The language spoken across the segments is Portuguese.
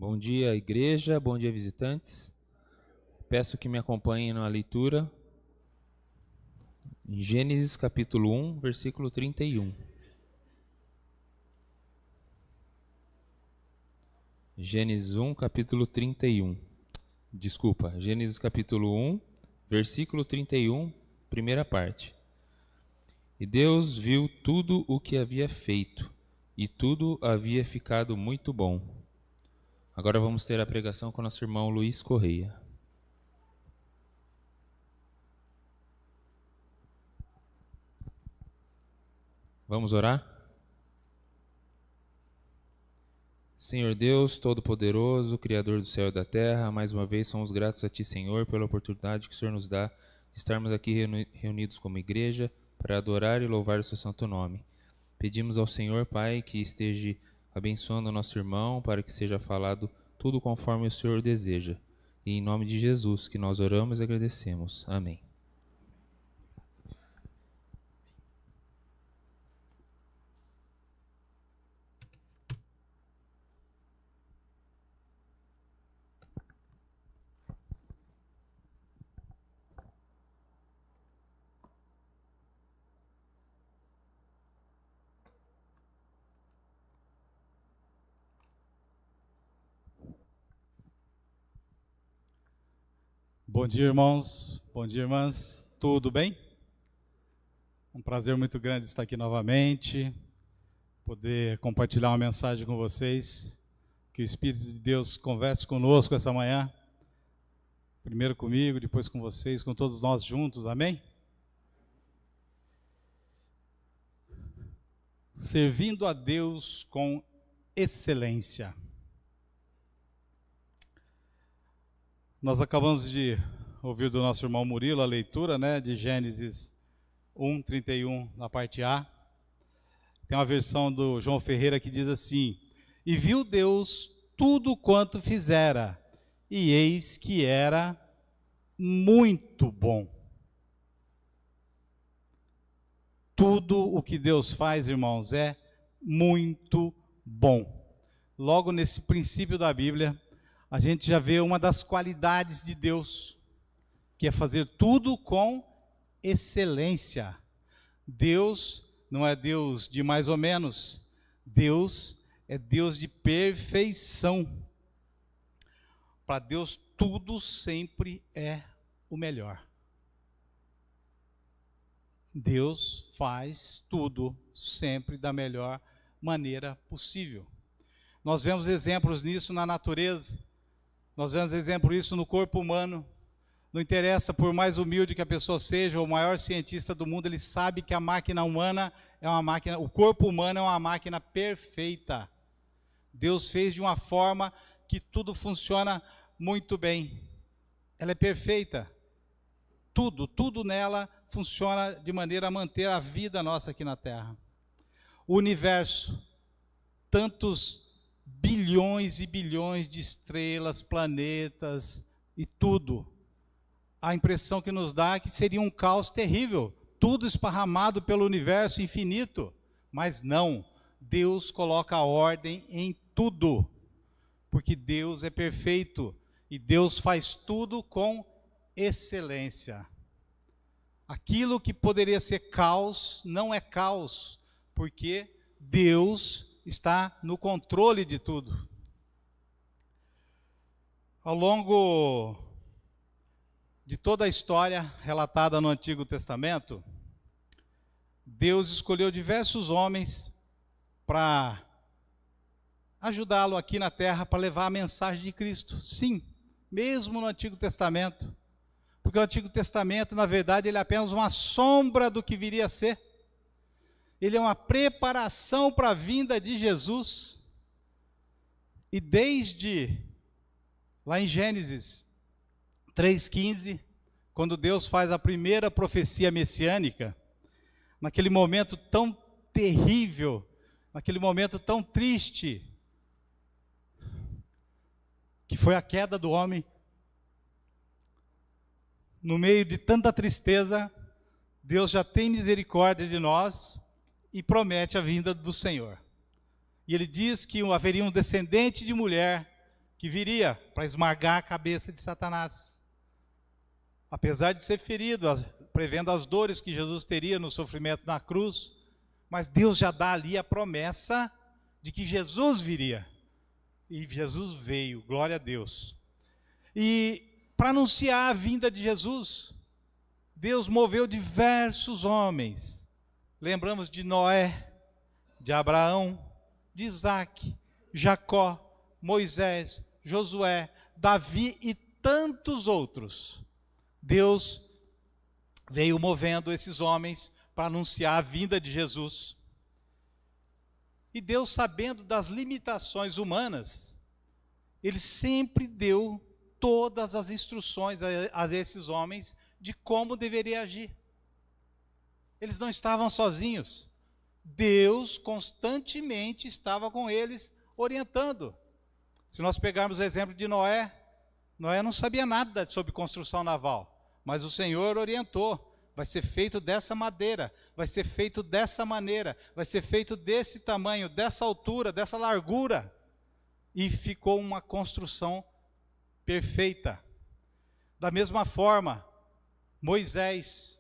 Bom dia, igreja, bom dia, visitantes. Peço que me acompanhem na leitura em Gênesis capítulo 1, versículo 31. Gênesis 1, capítulo 31. Desculpa, Gênesis capítulo 1, versículo 31, primeira parte. E Deus viu tudo o que havia feito, e tudo havia ficado muito bom. Agora vamos ter a pregação com nosso irmão Luiz Correia. Vamos orar? Senhor Deus, Todo-Poderoso, Criador do céu e da terra, mais uma vez somos gratos a Ti, Senhor, pela oportunidade que o Senhor nos dá de estarmos aqui reunidos como igreja para adorar e louvar o Seu santo nome. Pedimos ao Senhor, Pai, que esteja abençoando o nosso irmão para que seja falado tudo conforme o Senhor deseja. E em nome de Jesus que nós oramos e agradecemos. Amém. Bom dia, irmãos. Bom dia, irmãs. Tudo bem? Um prazer muito grande estar aqui novamente, poder compartilhar uma mensagem com vocês. Que o Espírito de Deus converse conosco essa manhã. Primeiro comigo, depois com vocês, com todos nós juntos. Amém? Servindo a Deus com excelência. Nós acabamos de ouvir do nosso irmão Murilo a leitura, de Gênesis 1, 31, na parte A. Tem uma versão do João Ferreira que diz assim: E viu Deus tudo quanto fizera, e eis que era muito bom. Tudo o que Deus faz, irmãos, é muito bom. Logo nesse princípio da Bíblia, a gente já vê uma das qualidades de Deus, que é fazer tudo com excelência. Deus não é Deus de mais ou menos, Deus é Deus de perfeição. Para Deus tudo sempre é o melhor. Deus faz tudo sempre da melhor maneira possível. Nós vemos exemplos nisso na natureza. Nós vemos exemplo disso no corpo humano. Não interessa, por mais humilde que a pessoa seja, o maior cientista do mundo, ele sabe que a máquina humana é uma máquina, o corpo humano é uma máquina perfeita. Deus fez de uma forma que tudo funciona muito bem. Ela é perfeita. Tudo nela funciona de maneira a manter a vida nossa aqui na Terra. O universo, tantos bilhões e bilhões de estrelas, planetas e tudo. A impressão que nos dá é que seria um caos terrível, tudo esparramado pelo universo infinito. Mas não, Deus coloca ordem em tudo, porque Deus é perfeito e Deus faz tudo com excelência. Aquilo que poderia ser caos, não é caos, porque Deus está no controle de tudo. Ao longo de toda a história relatada no Antigo Testamento, Deus escolheu diversos homens para ajudá-lo aqui na terra, para levar a mensagem de Cristo. Sim, mesmo no Antigo Testamento. Porque o Antigo Testamento, na verdade, ele é apenas uma sombra do que viria a ser. Ele é uma preparação para a vinda de Jesus. E desde lá em Gênesis 3,15, quando Deus faz a primeira profecia messiânica, naquele momento tão terrível, naquele momento tão triste, que foi a queda do homem, no meio de tanta tristeza, Deus já tem misericórdia de nós e promete a vinda do Senhor. E Ele diz que haveria um descendente de mulher que viria para esmagar a cabeça de Satanás. Apesar de ser ferido, prevendo as dores que Jesus teria no sofrimento na cruz, mas Deus já dá ali a promessa de que Jesus viria. E Jesus veio, glória a Deus. E para anunciar a vinda de Jesus, Deus moveu diversos homens. Lembramos de Noé, de Abraão, de Isaac, Jacó, Moisés, Josué, Davi e tantos outros. Deus veio movendo esses homens para anunciar a vinda de Jesus. E Deus, sabendo das limitações humanas, Ele sempre deu todas as instruções a esses homens de como deveria agir. Eles não estavam sozinhos. Deus constantemente estava com eles, orientando. Se nós pegarmos o exemplo de Noé, Noé não sabia nada sobre construção naval, mas o Senhor orientou. Vai ser feito dessa madeira, vai ser feito dessa maneira, vai ser feito desse tamanho, dessa altura, dessa largura. E ficou uma construção perfeita. Da mesma forma, Moisés,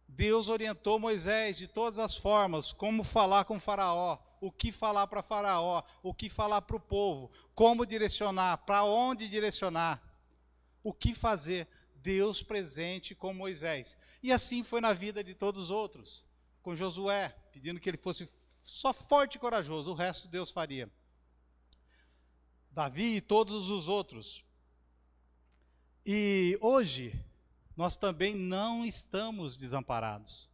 Deus orientou Moisés de todas as formas, como falar com Faraó, o que falar para Faraó, o que falar para o povo, como direcionar, para onde direcionar, o que fazer. Deus presente com Moisés. E assim foi na vida de todos os outros, com Josué, pedindo que ele fosse só forte e corajoso, o resto Deus faria. Davi e todos os outros. E hoje, nós também não estamos desamparados.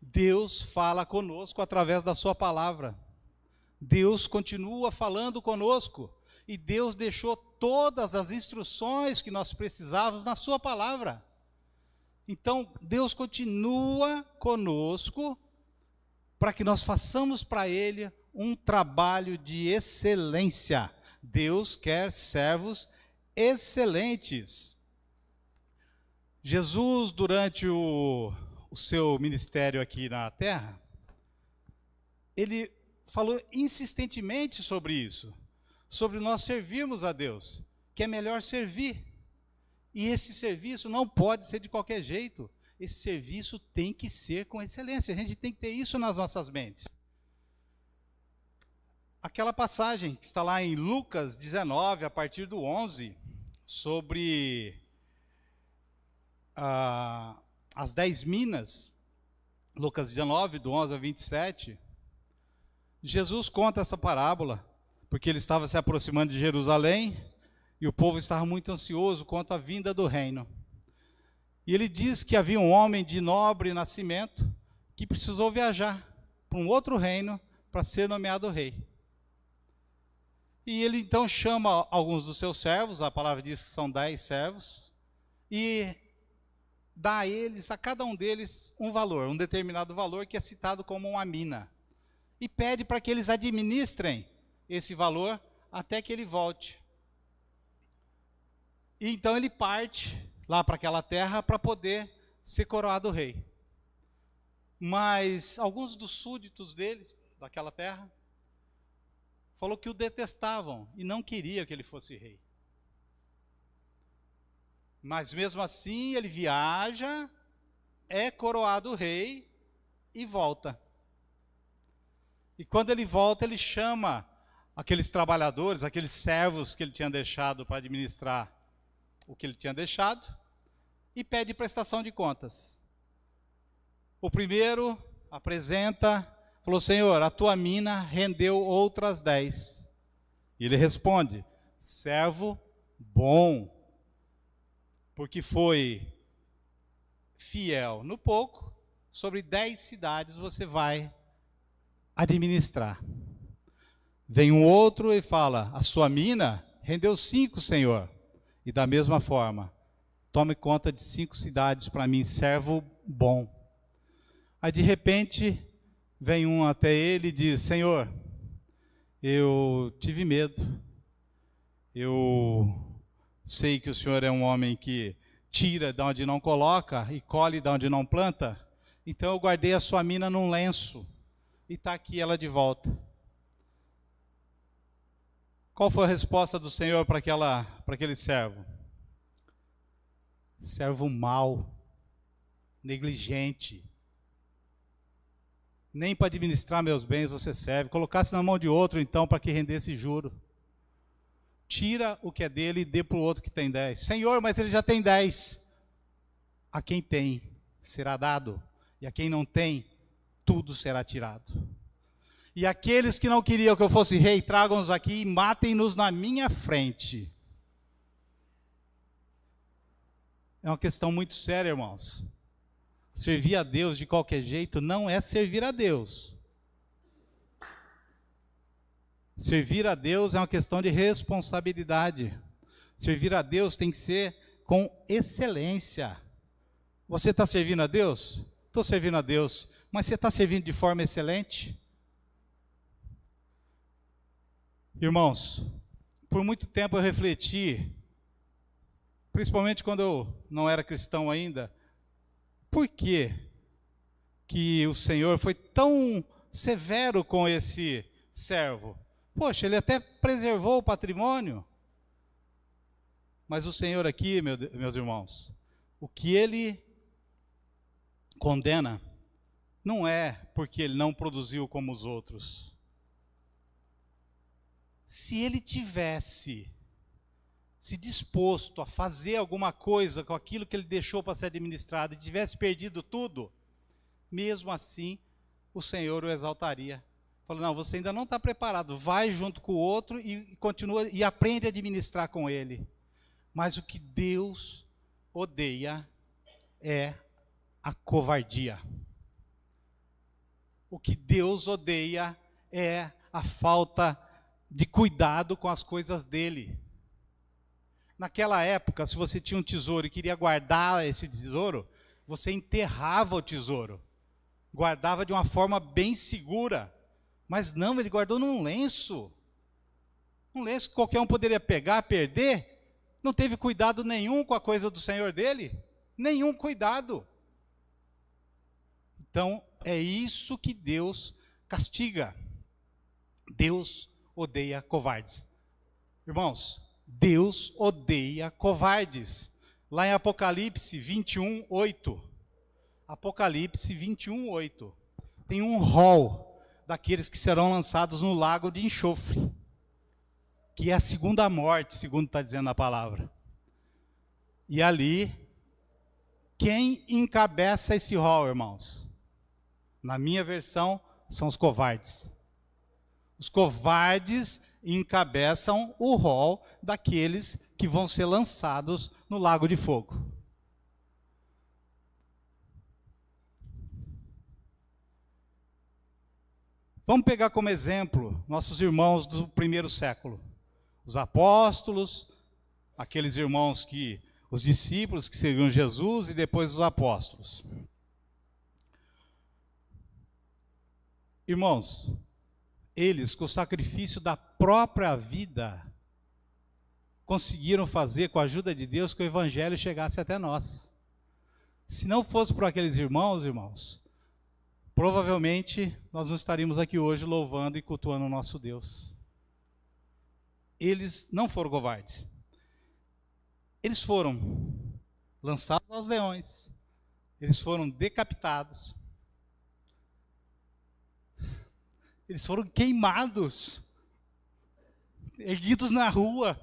Deus fala conosco através da sua palavra. Deus continua falando conosco. E Deus deixou todas as instruções que nós precisávamos na sua palavra. Então, Deus continua conosco para que nós façamos para Ele um trabalho de excelência. Deus quer servos excelentes. Jesus, durante o seu ministério aqui na terra, Ele falou insistentemente sobre isso. Sobre nós servirmos a Deus, que é melhor servir. E esse serviço não pode ser de qualquer jeito. Esse serviço tem que ser com excelência. A gente tem que ter isso nas nossas mentes. Aquela passagem que está lá em Lucas 19, a partir do 11, sobre as 10 minas, Lucas 19, do 11 ao 27, Jesus conta essa parábola, porque ele estava se aproximando de Jerusalém, e o povo estava muito ansioso quanto à vinda do reino. E ele diz que havia um homem de nobre nascimento, que precisou viajar para um outro reino, para ser nomeado rei. E ele então chama alguns dos seus servos, a palavra diz que são 10 servos, e dá a eles, a cada um deles, um valor, um determinado valor, que é citado como uma mina. E pede para que eles administrem esse valor até que ele volte. E então ele parte lá para aquela terra para poder ser coroado rei. Mas alguns dos súditos dele, daquela terra, falou que o detestavam e não queria que ele fosse rei. Mas mesmo assim ele viaja, é coroado rei e volta. E quando ele volta, ele chama aqueles trabalhadores, aqueles servos que ele tinha deixado para administrar o que ele tinha deixado, e pede prestação de contas. O primeiro apresenta, falou: Senhor, a tua mina rendeu outras 10. E ele responde: servo bom, porque foi fiel no pouco, sobre 10 cidades você vai administrar. Vem um outro e fala: a sua mina rendeu 5, Senhor. E da mesma forma, tome conta de 5 cidades para mim, servo bom. Aí de repente, vem um até ele e diz: Senhor, eu tive medo. Eu sei que o Senhor é um homem que tira de onde não coloca e colhe de onde não planta. Então eu guardei a sua mina num lenço e está aqui ela de volta. Qual foi a resposta do Senhor para aquele servo? Servo mau, negligente. Nem para administrar meus bens você serve. Colocasse na mão de outro, então, para que rendesse juro. Tira o que é dele e dê para o outro que tem 10. Senhor, mas ele já tem 10. A quem tem, será dado. E a quem não tem, tudo será tirado. E aqueles que não queriam que eu fosse rei, tragam-nos aqui e matem-nos na minha frente. É uma questão muito séria, irmãos. Servir a Deus de qualquer jeito não é servir a Deus. Servir a Deus é uma questão de responsabilidade. Servir a Deus tem que ser com excelência. Você está servindo a Deus? Estou servindo a Deus. Mas você está servindo de forma excelente? Irmãos, por muito tempo eu refleti, principalmente quando eu não era cristão ainda, por que o Senhor foi tão severo com esse servo? Poxa, ele até preservou o patrimônio. Mas o Senhor aqui, meus irmãos, o que ele condena não é porque ele não produziu como os outros. Se ele tivesse se disposto a fazer alguma coisa com aquilo que ele deixou para ser administrado e tivesse perdido tudo, mesmo assim, o Senhor o exaltaria. Falou, não, você ainda não está preparado, vai junto com o outro e continua e aprende a administrar com ele. Mas o que Deus odeia é a covardia. O que Deus odeia é a falta de cuidado com as coisas dele. Naquela época, se você tinha um tesouro e queria guardar esse tesouro, você enterrava o tesouro. Guardava de uma forma bem segura. Mas não, ele guardou num lenço. Um lenço que qualquer um poderia pegar, perder. Não teve cuidado nenhum com a coisa do Senhor dele. Nenhum cuidado. Então, é isso que Deus castiga. Deus odeia covardes. Irmãos, Deus odeia covardes. Lá em Apocalipse 21, 8. Apocalipse 21, 8. Tem um rol daqueles que serão lançados no lago de enxofre, que é a segunda morte, segundo está dizendo a palavra. E ali, quem encabeça esse rol, irmãos? Na minha versão, são os covardes. Os covardes encabeçam o rol daqueles que vão ser lançados no lago de fogo. Vamos pegar como exemplo nossos irmãos do primeiro século. Os apóstolos, aqueles irmãos os discípulos que seguiam Jesus e depois os apóstolos. Irmãos, eles, com o sacrifício da própria vida, conseguiram fazer, com a ajuda de Deus, que o evangelho chegasse até nós. Se não fosse por aqueles irmãos, provavelmente nós não estaríamos aqui hoje louvando e cultuando o nosso Deus. Eles não foram covardes. Eles foram lançados aos leões. Eles foram decapitados. Eles foram queimados, erguidos na rua,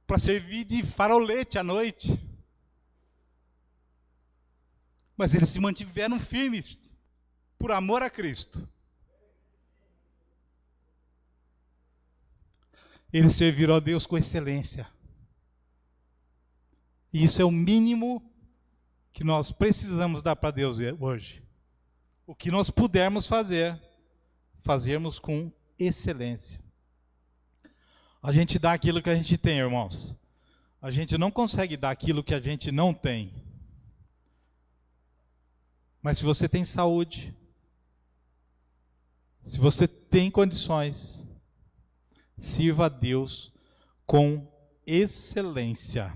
para servir de farolete à noite. Mas eles se mantiveram firmes, por amor a Cristo. Eles serviram a Deus com excelência. E isso é o mínimo que nós precisamos dar para Deus hoje. O que nós pudermos fazer, fazermos com excelência. A gente dá aquilo que a gente tem, irmãos. A gente não consegue dar aquilo que a gente não tem. Mas se você tem saúde, se você tem condições, sirva a Deus com excelência.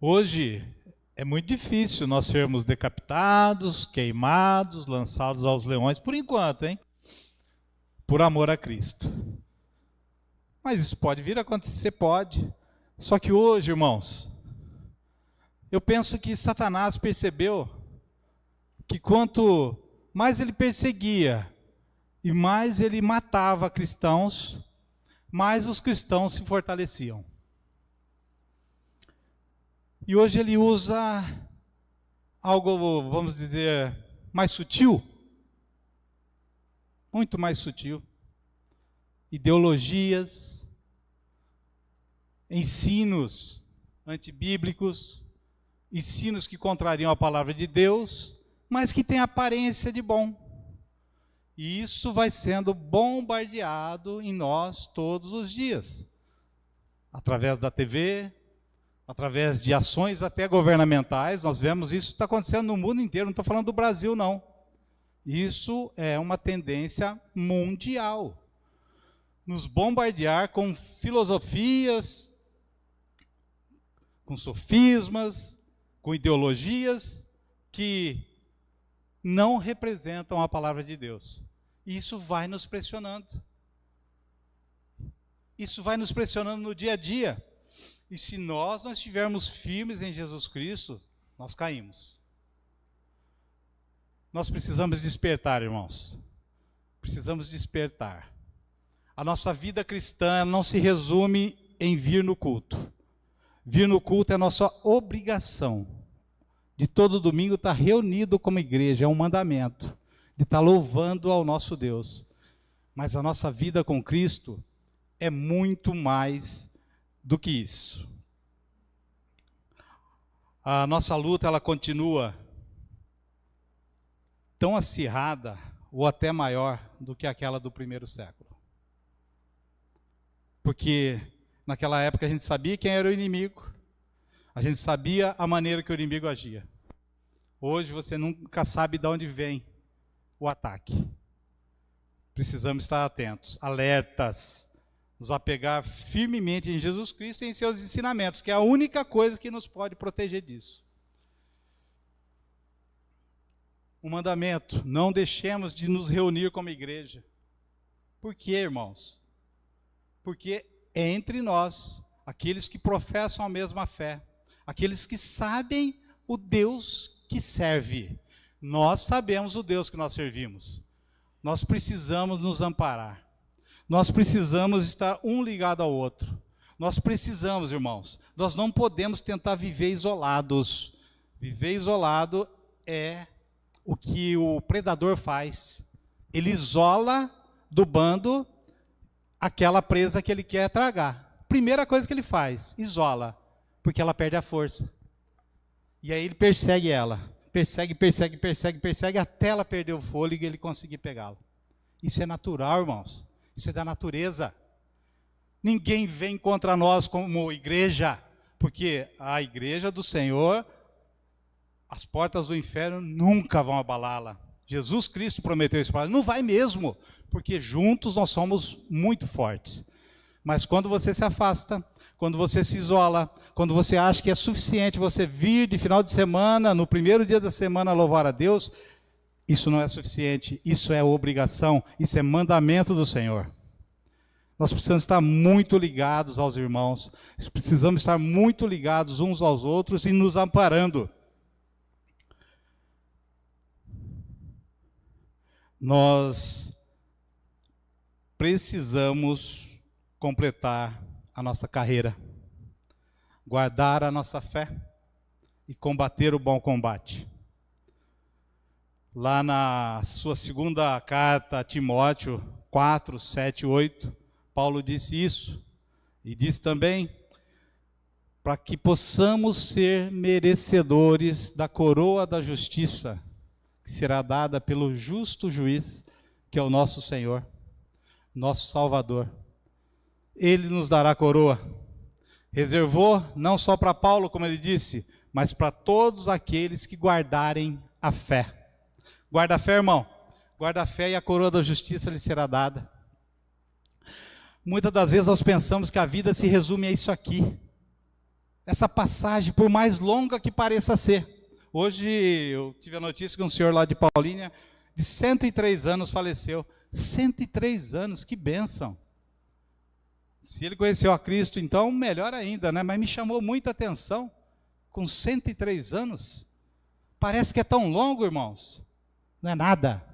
Hoje é muito difícil nós sermos decapitados, queimados, lançados aos leões, por enquanto, hein? Por amor a Cristo. Mas isso pode vir a acontecer, pode. Só que hoje, irmãos, eu penso que Satanás percebeu que quanto mais ele perseguia e mais ele matava cristãos, mais os cristãos se fortaleciam. E hoje ele usa algo, vamos dizer, mais sutil, muito mais sutil. Ideologias, ensinos antibíblicos, ensinos que contrariam a palavra de Deus, mas que têm aparência de bom. E isso vai sendo bombardeado em nós todos os dias, através da TV, através de ações até governamentais. Nós vemos isso está acontecendo no mundo inteiro, não estou falando do Brasil, não. Isso é uma tendência mundial. Nos bombardear com filosofias, com sofismas, com ideologias que não representam a palavra de Deus. E isso vai nos pressionando. Isso vai nos pressionando no dia a dia. E se nós não estivermos firmes em Jesus Cristo, nós caímos. Nós precisamos despertar, irmãos. Precisamos despertar. A nossa vida cristã não se resume em vir no culto. Vir no culto é a nossa obrigação. De todo domingo estar reunido como igreja, é um mandamento. De estar louvando ao nosso Deus. Mas a nossa vida com Cristo é muito mais do que isso. A nossa luta, ela continua tão acirrada, ou até maior, do que aquela do primeiro século. Porque naquela época a gente sabia quem era o inimigo, a gente sabia a maneira que o inimigo agia. Hoje você nunca sabe de onde vem o ataque. Precisamos estar atentos, alertas, nos apegar firmemente em Jesus Cristo e em seus ensinamentos, que é a única coisa que nos pode proteger disso. Um mandamento: não deixemos de nos reunir como igreja. Por quê, irmãos? Porque é entre nós, aqueles que professam a mesma fé, aqueles que sabem o Deus que serve. Nós sabemos o Deus que nós servimos. Nós precisamos nos amparar. Nós precisamos estar um ligado ao outro. Nós precisamos, irmãos, nós não podemos tentar viver isolados. Viver isolado é o que o predador faz. Ele isola do bando aquela presa que ele quer tragar. Primeira coisa que ele faz, isola, porque ela perde a força. E aí ele persegue ela. Persegue, até ela perder o fôlego e ele conseguir pegá-la. Isso é natural, irmãos. Isso é da natureza. Ninguém vem contra nós como igreja, porque a igreja do Senhor, as portas do inferno nunca vão abalá-la. Jesus Cristo prometeu isso para ela. Não vai mesmo, porque juntos nós somos muito fortes. Mas quando você se afasta, quando você se isola, quando você acha que é suficiente você vir de final de semana, no primeiro dia da semana, louvar a Deus, isso não é suficiente, isso é obrigação, isso é mandamento do Senhor. Nós precisamos estar muito ligados aos irmãos, precisamos estar muito ligados uns aos outros e nos amparando. Nós precisamos completar a nossa carreira, guardar a nossa fé e combater o bom combate. Lá na sua segunda carta a Timóteo 4, 7, 8, Paulo disse isso, e disse também, para que possamos ser merecedores da coroa da justiça, que será dada pelo justo juiz, que é o nosso Senhor, nosso Salvador. Ele nos dará a coroa. Reservou não só para Paulo, como ele disse, mas para todos aqueles que guardarem a fé. Guarda a fé, irmão. Guarda a fé e a coroa da justiça lhe será dada. Muitas das vezes nós pensamos que a vida se resume a isso aqui. Essa passagem, por mais longa que pareça ser. Hoje eu tive a notícia que um senhor lá de Paulínia, de 103 anos, faleceu. 103 anos, que bênção. Se ele conheceu a Cristo, então melhor ainda, né? Mas me chamou muita atenção, com 103 anos, parece que é tão longo, irmãos. Não é nada.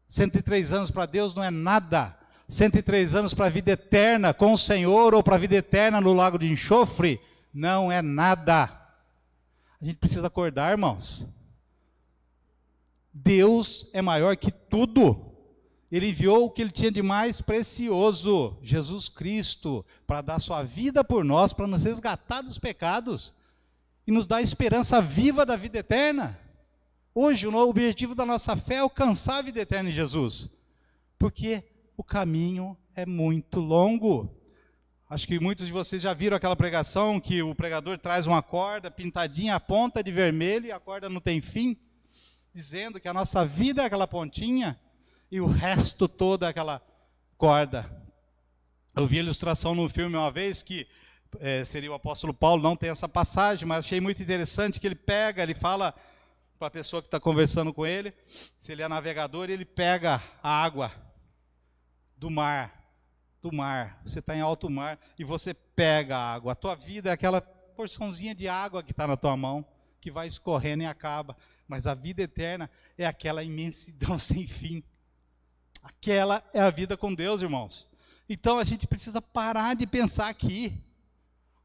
103 anos para Deus não é nada. 103 anos para a vida eterna com o Senhor ou para a vida eterna no lago de enxofre, não é nada. A gente precisa acordar, irmãos. Deus é maior que tudo. Ele enviou o que ele tinha de mais precioso, Jesus Cristo, para dar sua vida por nós, para nos resgatar dos pecados e nos dar a esperança viva da vida eterna. Hoje, o objetivo da nossa fé é alcançar a vida eterna em Jesus, porque o caminho é muito longo. Acho que muitos de vocês já viram aquela pregação que o pregador traz uma corda pintadinha, a ponta de vermelho, e a corda não tem fim, dizendo que a nossa vida é aquela pontinha, e o resto todo é aquela corda. Eu vi a ilustração num filme uma vez, que seria o apóstolo Paulo, não tem essa passagem, mas achei muito interessante que ele fala para a pessoa que está conversando com ele, se ele é navegador, ele pega a água do mar, você está em alto mar, e você pega a água, a tua vida é aquela porçãozinha de água que está na tua mão, que vai escorrendo e acaba, mas a vida eterna é aquela imensidão sem fim, aquela é a vida com Deus, irmãos. Então a gente precisa parar de pensar aqui,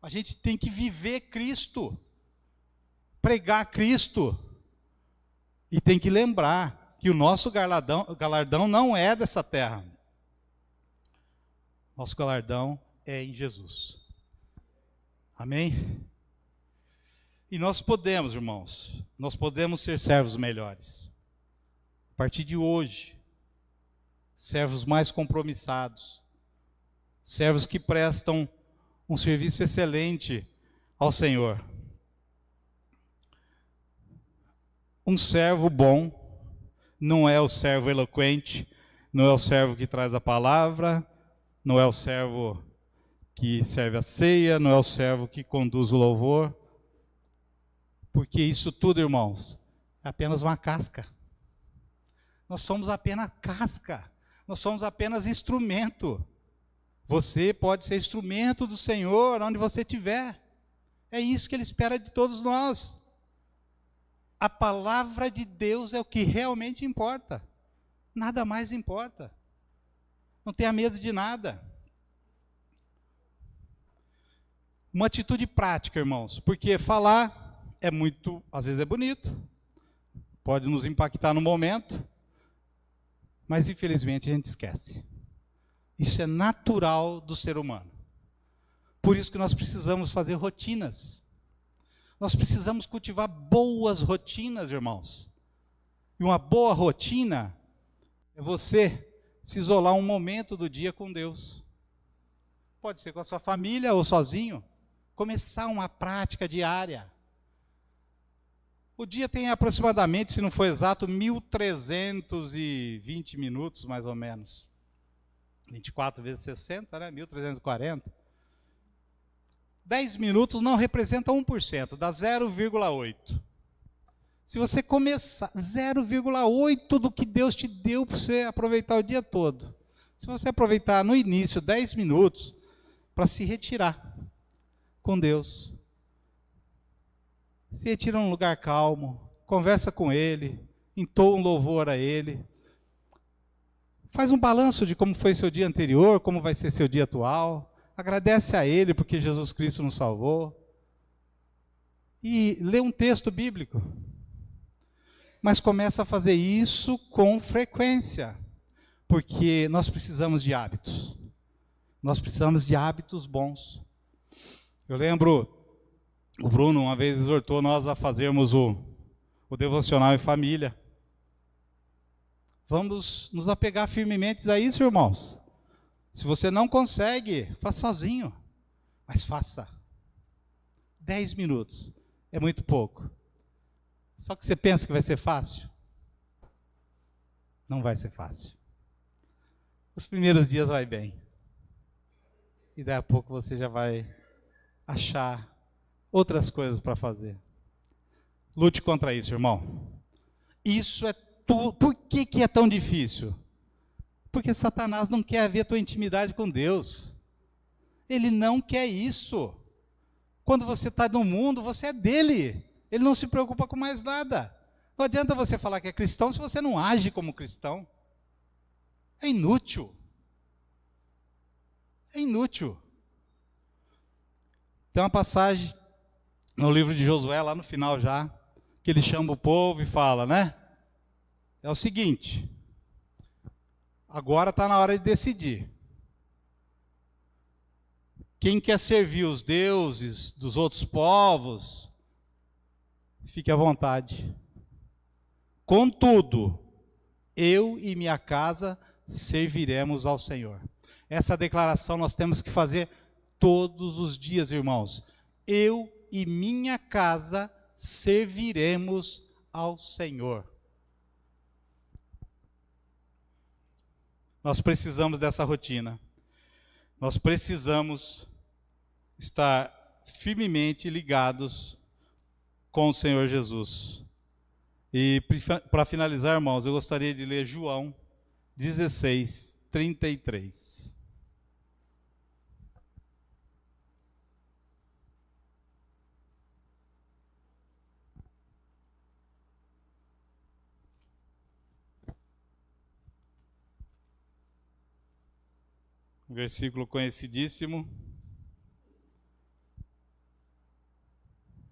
a gente tem que viver Cristo, pregar Cristo, e tem que lembrar que o nosso galardão não é dessa terra. Nosso galardão é em Jesus. Amém? E nós podemos, irmãos, nós podemos ser servos melhores. A partir de hoje, servos mais compromissados, servos que prestam um serviço excelente ao Senhor. Um servo bom não é o servo eloquente, não é o servo que traz a palavra, não é o servo que serve a ceia, não é o servo que conduz o louvor, porque isso tudo, irmãos, é apenas uma casca. Nós somos apenas casca, nós somos apenas instrumento. Você pode ser instrumento do Senhor onde você estiver. É isso que Ele espera de todos nós. A palavra de Deus é o que realmente importa. Nada mais importa. Não tenha medo de nada. Uma atitude prática, irmãos, porque falar é muito, às vezes é bonito, pode nos impactar no momento, mas infelizmente a gente esquece. Isso é natural do ser humano. Por isso que nós precisamos fazer rotinas. Nós precisamos cultivar boas rotinas, irmãos. E uma boa rotina é você se isolar um momento do dia com Deus. Pode ser com a sua família ou sozinho. Começar uma prática diária. O dia tem aproximadamente, se não for exato, 1.320 minutos, mais ou menos. 24 vezes 60, né? 1.340. 10 minutos não representa 1%, dá 0,8. Se você começar 0,8 do que Deus te deu para você aproveitar o dia todo. Se você aproveitar no início 10 minutos para se retirar com Deus. Se retira num lugar calmo, conversa com Ele, entoa um louvor a Ele. Faz um balanço de como foi seu dia anterior, como vai ser seu dia atual. Agradece a Ele porque Jesus Cristo nos salvou. E lê um texto bíblico. Mas começa a fazer isso com frequência. Porque nós precisamos de hábitos. Nós precisamos de hábitos bons. Eu lembro, o Bruno uma vez exortou nós a fazermos o devocional em família. Vamos nos apegar firmemente a isso, irmãos. Se você não consegue, faça sozinho. Mas faça. 10 minutos. É muito pouco. Só que você pensa que vai ser fácil? Não vai ser fácil. Os primeiros dias vai bem. E daí a pouco você já vai achar outras coisas para fazer. Lute contra isso, irmão. Isso é tudo. Por que é tão difícil? Porque Satanás não quer ver a tua intimidade com Deus. Ele não quer isso. Quando você está no mundo, você é dele. Ele não se preocupa com mais nada. Não adianta você falar que é cristão se você não age como cristão. É inútil. É inútil. Tem uma passagem no livro de Josué, lá no final já, que ele chama o povo e fala, né? É o seguinte, agora está na hora de decidir. Quem quer servir os deuses dos outros povos, fique à vontade. Contudo, eu e minha casa serviremos ao Senhor. Essa declaração nós temos que fazer todos os dias, irmãos. Eu e minha casa serviremos ao Senhor. Nós precisamos dessa rotina. Nós precisamos estar firmemente ligados com o Senhor Jesus. E para finalizar, irmãos, eu gostaria de ler João 16, 33. Um versículo conhecidíssimo,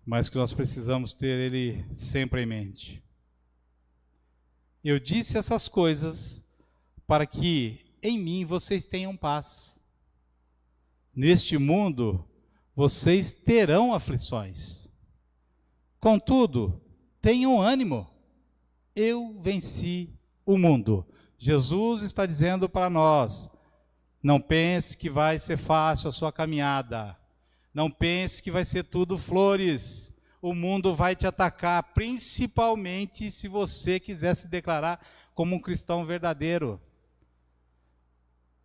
mas que nós precisamos ter ele sempre em mente. Eu disse essas coisas para que em mim vocês tenham paz. Neste mundo vocês terão aflições. Contudo, tenham ânimo. Eu venci o mundo. Jesus está dizendo para nós: não pense que vai ser fácil a sua caminhada. Não pense que vai ser tudo flores. O mundo vai te atacar, principalmente se você quiser se declarar como um cristão verdadeiro.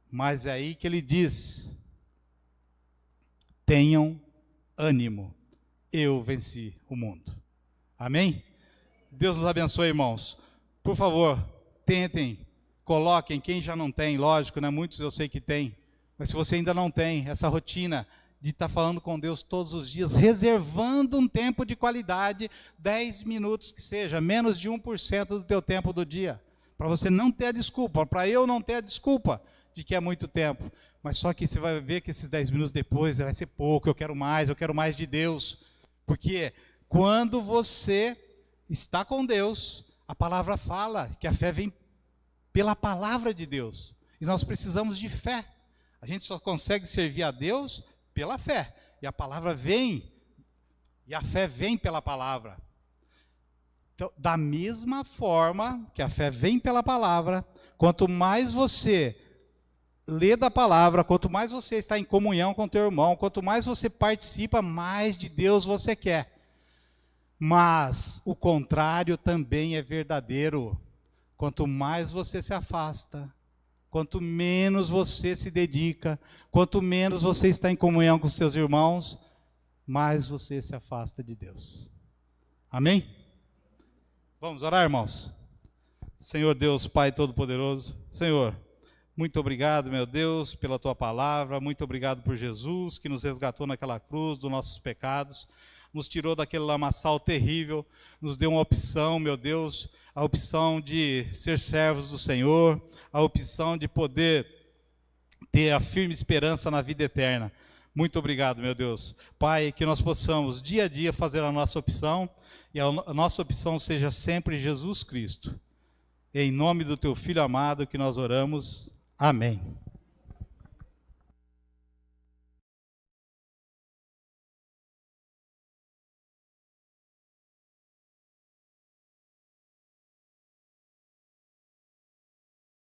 Mas é aí que ele diz: tenham ânimo. Eu venci o mundo. Amém? Deus nos abençoe, irmãos. Por favor, tentem. Coloquem, quem já não tem, lógico, né? Muitos eu sei que tem, mas se você ainda não tem essa rotina de estar falando com Deus todos os dias, reservando um tempo de qualidade, 10 minutos que seja, menos de 1% do teu tempo do dia, para você não ter a desculpa, para eu não ter a desculpa de que é muito tempo, mas só que você vai ver que esses 10 minutos depois vai ser pouco, eu quero mais de Deus, porque quando você está com Deus, a palavra fala que a fé vem pela palavra de Deus. E nós precisamos de fé. A gente só consegue servir a Deus pela fé. E a palavra vem, e a fé vem pela palavra. Então, da mesma forma que a fé vem pela palavra, quanto mais você lê da palavra, quanto mais você está em comunhão com teu irmão, quanto mais você participa, mais de Deus você quer. Mas o contrário também é verdadeiro. Quanto mais você se afasta, quanto menos você se dedica, quanto menos você está em comunhão com seus irmãos, mais você se afasta de Deus. Amém? Vamos orar, irmãos? Senhor Deus, Pai Todo-Poderoso, Senhor, muito obrigado, meu Deus, pela Tua palavra, muito obrigado por Jesus, que nos resgatou naquela cruz dos nossos pecados, nos tirou daquele lamaçal terrível, nos deu uma opção, meu Deus, a opção de ser servos do Senhor, a opção de poder ter a firme esperança na vida eterna. Muito obrigado, meu Deus. Pai, que nós possamos dia a dia fazer a nossa opção, e a nossa opção seja sempre Jesus Cristo. Em nome do Teu Filho amado que nós oramos. Amém.